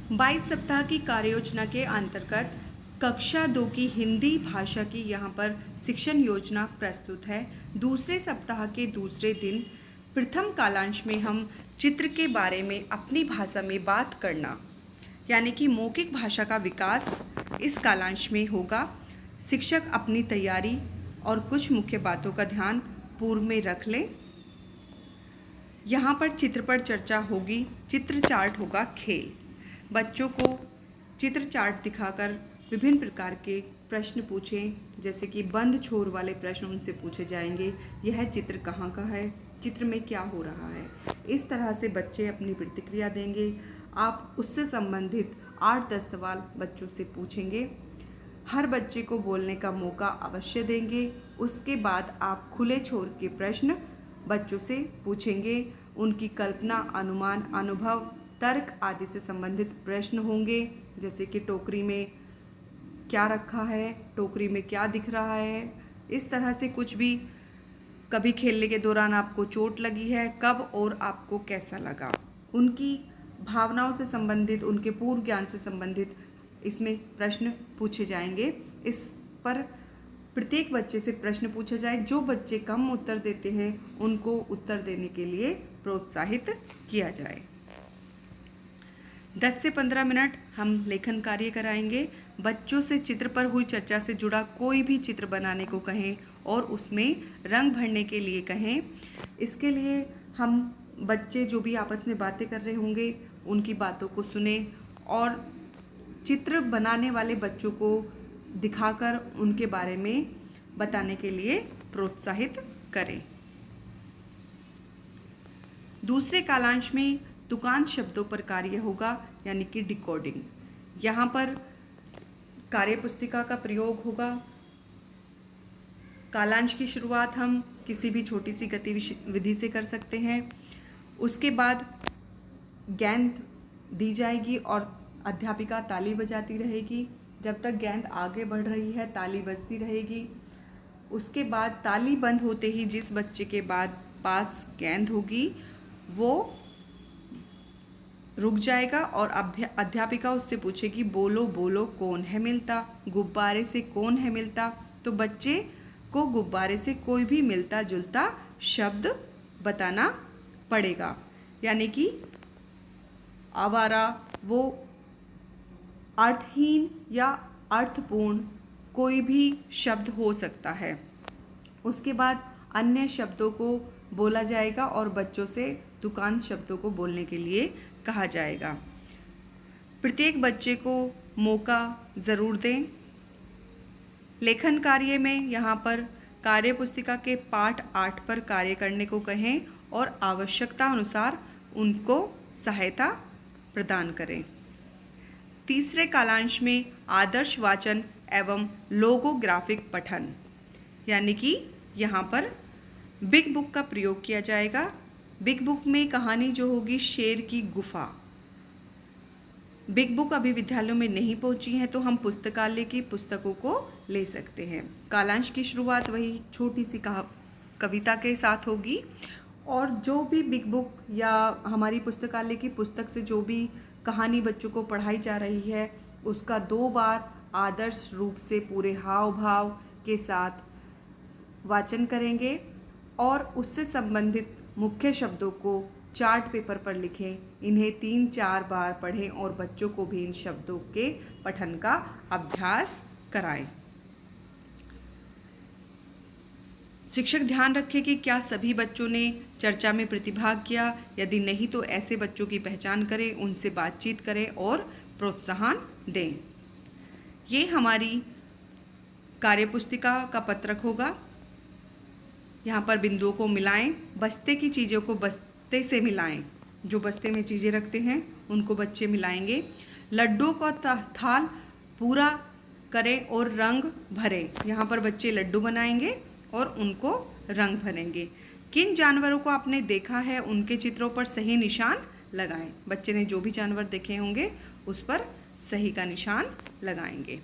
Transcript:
22 सप्ताह की कार्ययोजना के अंतर्गत कक्षा 2 की हिंदी भाषा की यहाँ पर शिक्षण योजना प्रस्तुत है। दूसरे सप्ताह के दूसरे दिन प्रथम कालांश में हम चित्र के बारे में अपनी भाषा में बात करना यानी कि मौखिक भाषा का विकास इस कालांश में होगा। शिक्षक अपनी तैयारी और कुछ मुख्य बातों का ध्यान पूर्व में रख लें। यहाँ पर चित्र पर चर्चा होगी। चित्र चार्ट होगा खेल। बच्चों को चित्र चार्ट दिखाकर विभिन्न प्रकार के प्रश्न पूछें, जैसे कि बंद छोर वाले प्रश्न उनसे पूछे जाएंगे। यह चित्र कहाँ का है, चित्र में क्या हो रहा है। इस तरह से बच्चे अपनी प्रतिक्रिया देंगे। आप उससे संबंधित 8-10 सवाल बच्चों से पूछेंगे। हर बच्चे को बोलने का मौका अवश्य देंगे। उसके बाद आप खुले छोर के प्रश्न बच्चों से पूछेंगे। उनकी कल्पना, अनुमान, अनुभव, तर्क आदि से संबंधित प्रश्न होंगे, जैसे कि टोकरी में क्या रखा है, टोकरी में क्या दिख रहा है। इस तरह से कुछ भी, कभी खेलने के दौरान आपको चोट लगी है, कब और आपको कैसा लगा। उनकी भावनाओं से संबंधित, उनके पूर्व ज्ञान से संबंधित इसमें प्रश्न पूछे जाएंगे। इस पर प्रत्येक बच्चे से प्रश्न पूछा जाए। जो बच्चे कम उत्तर देते हैं उनको उत्तर देने के लिए प्रोत्साहित किया जाए। 10 से 15 मिनट हम लेखन कार्य कराएंगे। बच्चों से चित्र पर हुई चर्चा से जुड़ा कोई भी चित्र बनाने को कहें और उसमें रंग भरने के लिए कहें। इसके लिए हम बच्चे जो भी आपस में बातें कर रहे होंगे उनकी बातों को सुने और चित्र बनाने वाले बच्चों को दिखाकर उनके बारे में बताने के लिए प्रोत्साहित करें। दूसरे कालांश में तुकांत शब्दों पर कार्य होगा, यानी कि डिकोडिंग। यहाँ पर कार्यपुस्तिका का प्रयोग होगा। कालांश की शुरुआत हम किसी भी छोटी सी गतिविधि से कर सकते हैं। उसके बाद गेंद दी जाएगी और अध्यापिका ताली बजाती रहेगी। जब तक गेंद आगे बढ़ रही है ताली बजती रहेगी। उसके बाद ताली बंद होते ही जिस बच्चे के बाद पास गेंद होगी वो रुक जाएगा और अध्यापिका उससे पूछेगी, बोलो बोलो कौन है मिलता, गुब्बारे से कौन है मिलता। तो बच्चे को गुब्बारे से कोई भी मिलता जुलता शब्द बताना पड़ेगा, यानी कि आवारा, वो अर्थहीन या अर्थपूर्ण कोई भी शब्द हो सकता है। उसके बाद अन्य शब्दों को बोला जाएगा और बच्चों से तुकांत शब्दों को बोलने के लिए कहा जाएगा। प्रत्येक बच्चे को मौका ज़रूर दें। लेखन कार्य में यहाँ पर कार्यपुस्तिका के पाठ 8 पर कार्य करने को कहें और आवश्यकता अनुसार उनको सहायता प्रदान करें। तीसरे कालांश में आदर्श वाचन एवं लोगोग्राफिक पठन, यानी कि यहाँ पर बिग बुक का प्रयोग किया जाएगा। बिग बुक में कहानी जो होगी शेर की गुफा। बिग बुक अभी विद्यालयों में नहीं पहुंची है तो हम पुस्तकालय की पुस्तकों को ले सकते हैं। कालांश की शुरुआत वही छोटी सी कविता के साथ होगी और जो भी बिग बुक या हमारी पुस्तकालय की पुस्तक से जो भी कहानी बच्चों को पढ़ाई जा रही है उसका 2 बार आदर्श रूप से पूरे हाव भाव के साथ वाचन करेंगे और उससे संबंधित मुख्य शब्दों को चार्ट पेपर पर लिखें। इन्हें 3-4 बार पढ़ें और बच्चों को भी इन शब्दों के पठन का अभ्यास कराएं। शिक्षक ध्यान रखें कि क्या सभी बच्चों ने चर्चा में प्रतिभाग किया। यदि नहीं तो ऐसे बच्चों की पहचान करें, उनसे बातचीत करें और प्रोत्साहन दें। ये हमारी कार्यपुस्तिका का पत्रक होगा। यहाँ पर बिंदुओं को मिलाएं। बस्ते की चीज़ों को बस्ते से मिलाएं। जो बस्ते में चीज़ें रखते हैं उनको बच्चे मिलाएंगे। लड्डुओं का थाल पूरा करें और रंग भरें। यहाँ पर बच्चे लड्डू बनाएंगे और उनको रंग भरेंगे। किन जानवरों को आपने देखा है उनके चित्रों पर सही निशान लगाएं। बच्चे ने जो भी जानवर देखे होंगे उस पर सही का निशान लगाएंगे।